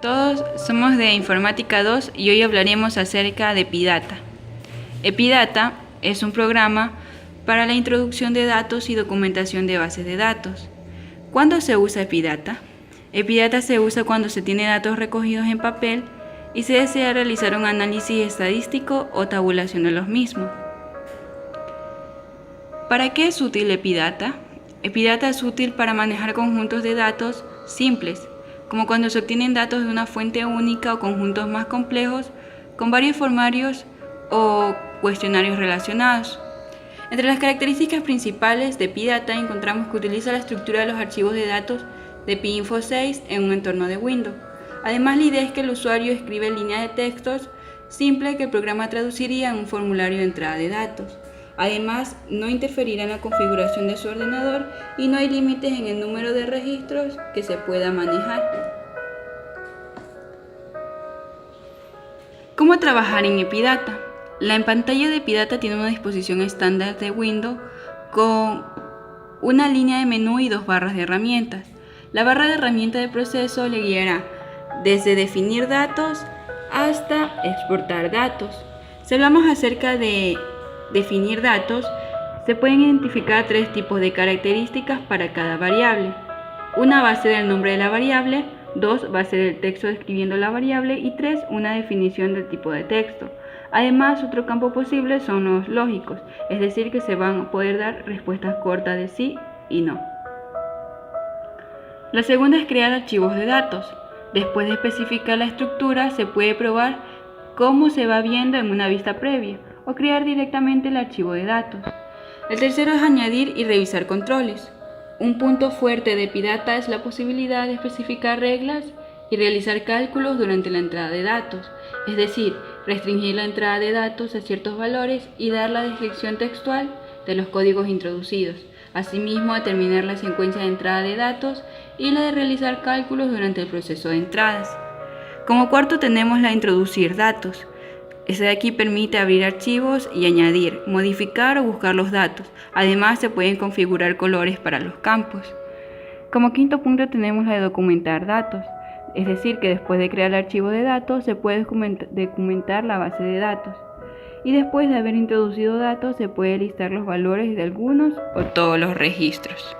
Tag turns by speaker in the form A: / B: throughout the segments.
A: Todos somos de Informática 2 y hoy hablaremos acerca de Epidata. Epidata es un programa para la introducción de datos y documentación de bases de datos. ¿Cuándo se usa Epidata? Epidata se usa cuando se tiene datos recogidos en papel y se desea realizar un análisis estadístico o tabulación de los mismos. ¿Para qué es útil Epidata? Epidata es útil para manejar conjuntos de datos simples, como cuando se obtienen datos de una fuente única o conjuntos más complejos con varios formularios o cuestionarios relacionados. Entre las características principales de Epidata encontramos que utiliza la estructura de los archivos de datos de PIinfo6 en un entorno de Windows. Además, la idea es que el usuario escribe líneas de textos simples que el programa traduciría en un formulario de entrada de datos. Además, no interferirá en la configuración de su ordenador y no hay límites en el número de registros que se pueda manejar. ¿Cómo trabajar en Epidata? La pantalla de Epidata tiene una disposición estándar de Windows con una línea de menú y dos barras de herramientas. La barra de herramientas de proceso le guiará desde definir datos hasta exportar datos. Si hablamos acerca de definir datos, se pueden identificar tres tipos de características para cada variable. Una va a ser el nombre de la variable, dos va a ser el texto describiendo la variable y tres una definición del tipo de texto. Además, otro campo posible son los lógicos, es decir, que se van a poder dar respuestas cortas de sí y no. La segunda es crear archivos de datos. Después de especificar la estructura, se puede probar cómo se va viendo en una vista previa o crear directamente el archivo de datos. El tercero es añadir y revisar controles. Un punto fuerte de Epidata es la posibilidad de especificar reglas y realizar cálculos durante la entrada de datos, es decir, restringir la entrada de datos a ciertos valores y dar la descripción textual de los códigos introducidos. Asimismo, determinar la secuencia de entrada de datos y la de realizar cálculos durante el proceso de entradas. Como cuarto tenemos la de introducir datos. Este de aquí permite abrir archivos y añadir, modificar o buscar los datos. Además, se pueden configurar colores para los campos. Como quinto punto tenemos la de documentar datos. Es decir, que después de crear el archivo de datos, se puede documentar la base de datos. Y después de haber introducido datos, se puede listar los valores de algunos o todos los registros.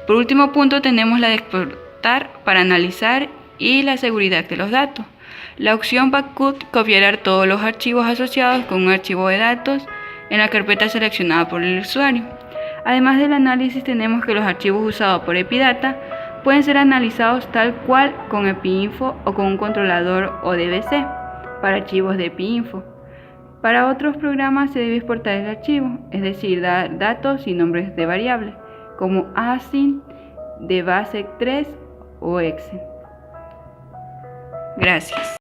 A: Por último punto tenemos la de exportar para analizar y la seguridad de los datos. La opción Backup copiará todos los archivos asociados con un archivo de datos en la carpeta seleccionada por el usuario. Además del análisis, tenemos que los archivos usados por Epidata pueden ser analizados tal cual con EpiInfo o con un controlador ODBC para archivos de EpiInfo. Para otros programas se debe exportar el archivo, es decir, dar datos y nombres de variables, como async, de base 3 o exe. Gracias.